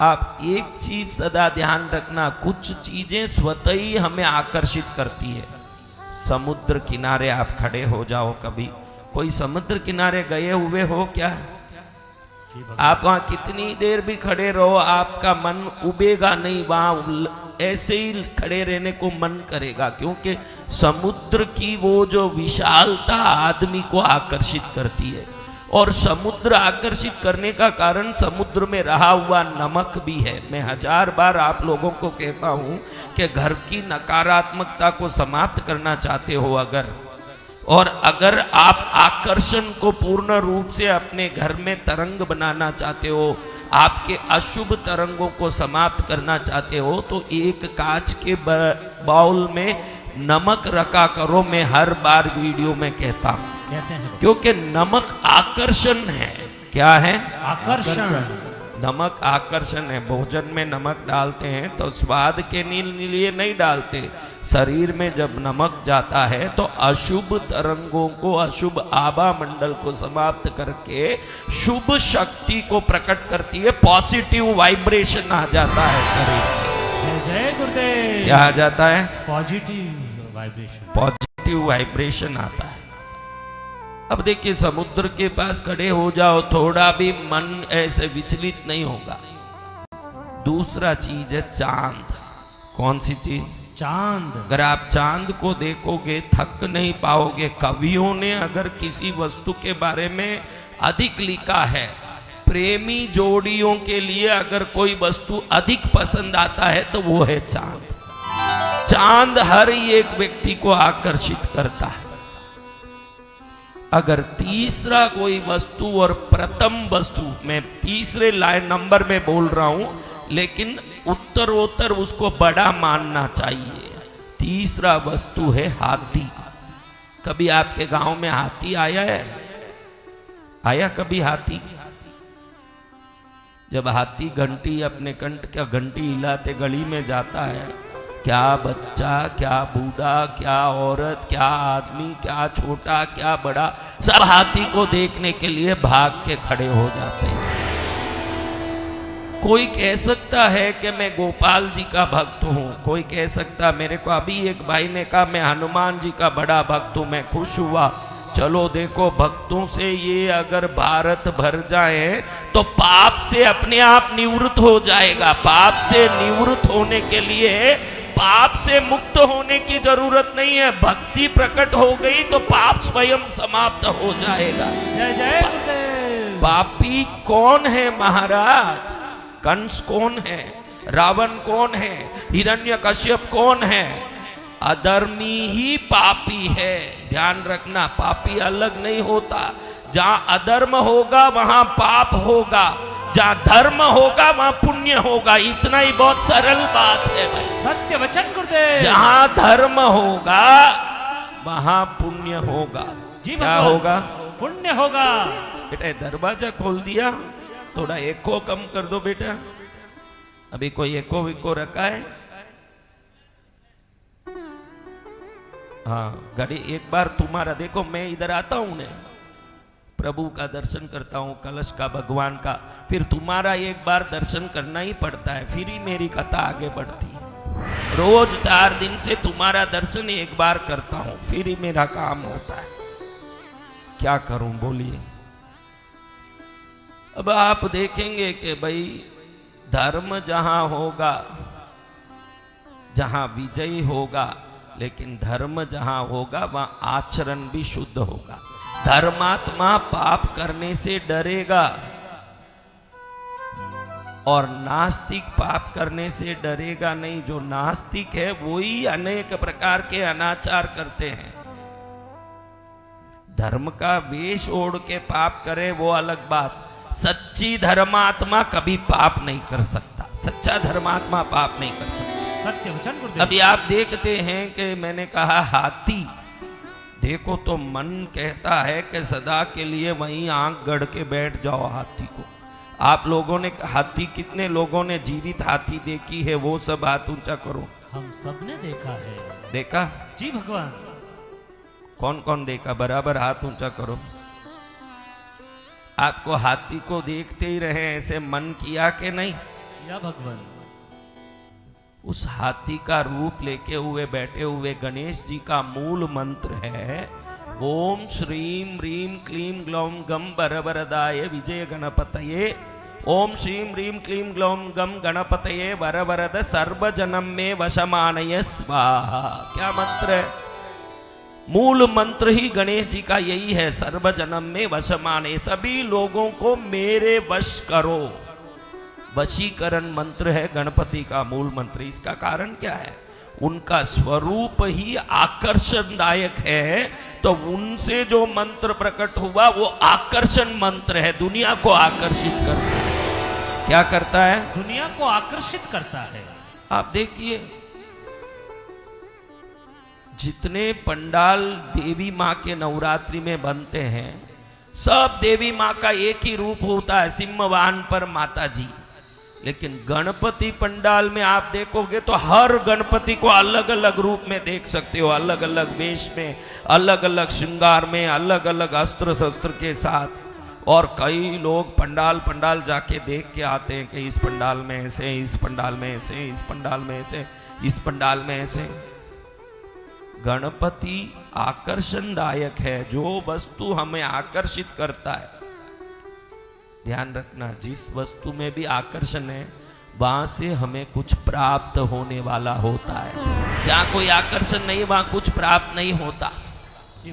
आप एक चीज सदा ध्यान रखना, कुछ चीजें स्वतः ही हमें आकर्षित करती है। समुद्र किनारे आप खड़े हो जाओ, कभी कोई समुद्र किनारे गए हुए हो क्या? आप वहां कितनी देर भी खड़े रहो, आपका मन उबेगा नहीं, वहां ऐसे ही खड़े रहने को मन करेगा, क्योंकि समुद्र की वो जो विशालता आदमी को आकर्षित करती है। और समुद्र आकर्षित करने का कारण समुद्र में रहा हुआ नमक भी है। मैं 1000 बार आप लोगों को कहता हूं कि घर की नकारात्मकता को समाप्त करना चाहते हो अगर आप आकर्षण को पूर्ण रूप से अपने घर में तरंग बनाना चाहते हो, आपके अशुभ तरंगों को समाप्त करना चाहते हो, तो एक कांच के बाउल में नमक रखा करो। मैं हर बार वीडियो में कहता हूं, क्योंकि नमक आकर्षण है। क्या है? आकर्षण। नमक आकर्षण है। भोजन में नमक डालते हैं तो स्वाद के लिए नहीं डालते। शरीर में जब नमक जाता है तो अशुभ तरंगों को, अशुभ आभा मंडल को समाप्त करके शुभ शक्ति को प्रकट करती है। पॉजिटिव वाइब्रेशन आ जाता है शरीर। जय गुरुदेव। क्या आ जाता है? Positive vibration. पॉजिटिव वाइब्रेशन आता है। अब देखिए, समुद्र के पास खड़े हो जाओ, थोड़ा भी मन ऐसे विचलित नहीं होगा। दूसरा चीज है चांद। कौन सी चीज? चांद। अगर आप चांद को देखोगे थक नहीं पाओगे। कवियों ने अगर किसी वस्तु के बारे में अधिक लिखा है, प्रेमी जोड़ियों के लिए अगर कोई वस्तु अधिक पसंद आता है तो वो है चांद। चांद हर एक व्यक्ति को आकर्षित करता है। अगर तीसरा कोई वस्तु और प्रथम वस्तु, मैं तीसरे लाइन नंबर में बोल रहा हूं, लेकिन उत्तरोत्तर उसको बड़ा मानना चाहिए। तीसरा वस्तु है हाथी। कभी आपके गांव में हाथी आया है? आया कभी हाथी? जब हाथी घंटी, अपने कंठ का घंटी हिलाते गली में जाता है, क्या बच्चा, क्या बूढ़ा, क्या औरत, क्या आदमी, क्या छोटा, क्या बड़ा, सब हाथी को देखने के लिए भाग के खड़े हो जाते हैं। कोई कह सकता है कि मैं गोपाल जी का भक्त हूँ, कोई कह सकता, मेरे को अभी एक भाई ने कहा मैं हनुमान जी का बड़ा भक्त हूँ, मैं खुश हुआ। चलो देखो, भक्तों से ये अगर भारत भर जाए तो पाप से अपने आप निवृत्त हो जाएगा। पाप से निवृत्त होने के लिए, पाप से मुक्त होने की जरूरत नहीं है। भक्ति प्रकट हो गई तो पाप स्वयं समाप्त हो जाएगा। जय जय। पापी कौन है महाराज? कंस कौन है? रावण कौन है? हिरण्यकश्यप कौन है? अधर्मी ही पापी है। ध्यान रखना, पापी अलग नहीं होता। जहां अधर्म होगा वहां पाप होगा, जहां धर्म होगा वहां पुण्य होगा। इतना ही बहुत सरल बात है भाई। सत्य वचन गुरुदेव। जहां धर्म होगा वहां पुण्य होगा। जी क्या होगा? पुण्य होगा। बेटा दरवाजा खोल दिया, थोड़ा एको कम कर दो बेटा। अभी कोई एको विको रखा है? हाँ, घड़ी एक बार तुम्हारा देखो, मैं इधर आता हूं ने, प्रभु का दर्शन करता हूं, कलश का, भगवान का, फिर तुम्हारा एक बार दर्शन करना ही पड़ता है, फिर ही मेरी कथा आगे बढ़ती है। रोज 4 दिन से तुम्हारा दर्शन एक बार करता हूं, फिर ही मेरा काम होता है। क्या करूं बोलिए? अब आप देखेंगे कि भाई धर्म जहां होगा, जहां विजय होगा, लेकिन धर्म जहां होगा वहां आचरण भी शुद्ध होगा। धर्मात्मा पाप करने से डरेगा और नास्तिक पाप करने से डरेगा नहीं। जो नास्तिक है वही अनेक प्रकार के अनाचार करते हैं। धर्म का वेश ओढ़ के पाप करे वो अलग बात। सच्ची धर्मात्मा कभी पाप नहीं कर सकता। सच्चा धर्मात्मा पाप नहीं कर सकता। सत्य वचन गुरुदेव। अभी आप देखते हैं कि मैंने कहा हाथी, देखो तो मन कहता है कि सदा के लिए वहीं आंख गड़ के बैठ जाओ हाथी को। आप लोगों ने हाथी, कितने लोगों ने जीवित हाथी देखी है? वो सब हाथ ऊंचा करो। हम सब ने देखा है। देखा? जी भगवान। कौन कौन देखा? बराबर हाथ ऊंचा करो। आपको हाथी को देखते ही रहे ऐसे मन किया कि नहीं? या भगवान। उस हाथी का रूप लेके हुए बैठे हुए गणेश जी का मूल मंत्र है ओम श्रीम ह्रीम क्लीम ग्लौम गम वरवरदाय विजय गणपतये। ओम श्रीम ह्रीम क्लीम ग्लौम गम गणपतये वरवरद सर्वजनम में वशमानय स्वाहा। क्या मंत्र है? मूल मंत्र ही गणेश जी का यही है, सर्वजनम में वशमानय, सभी लोगों को मेरे वश करो। वशीकरण मंत्र है गणपति का मूल मंत्र। इसका कारण क्या है? उनका स्वरूप ही आकर्षणदायक है, तो उनसे जो मंत्र प्रकट हुआ वो आकर्षण मंत्र है, दुनिया को आकर्षित करता है। क्या करता है? दुनिया को आकर्षित करता है। आप देखिए जितने पंडाल देवी माँ के नवरात्रि में बनते हैं, सब देवी माँ का एक ही रूप होता है, सिंहवाहन पर माता जी। लेकिन गणपति पंडाल में आप देखोगे तो हर गणपति को अलग अलग रूप में देख सकते हो, अलग अलग वेश में, अलग अलग श्रृंगार में, अलग अलग अस्त्र शस्त्र के साथ। और कई लोग पंडाल पंडाल जाके देख के आते हैं कि इस पंडाल में ऐसे, इस पंडाल में ऐसे, इस पंडाल में ऐसे, इस पंडाल में ऐसे। गणपति आकर्षणदायक है, जो वस्तु हमें आकर्षित करता है। ध्यान रखना, जिस वस्तु में भी आकर्षण है वहां से हमें कुछ प्राप्त होने वाला होता है। जहां कोई आकर्षण नहीं वहां कुछ प्राप्त नहीं होता।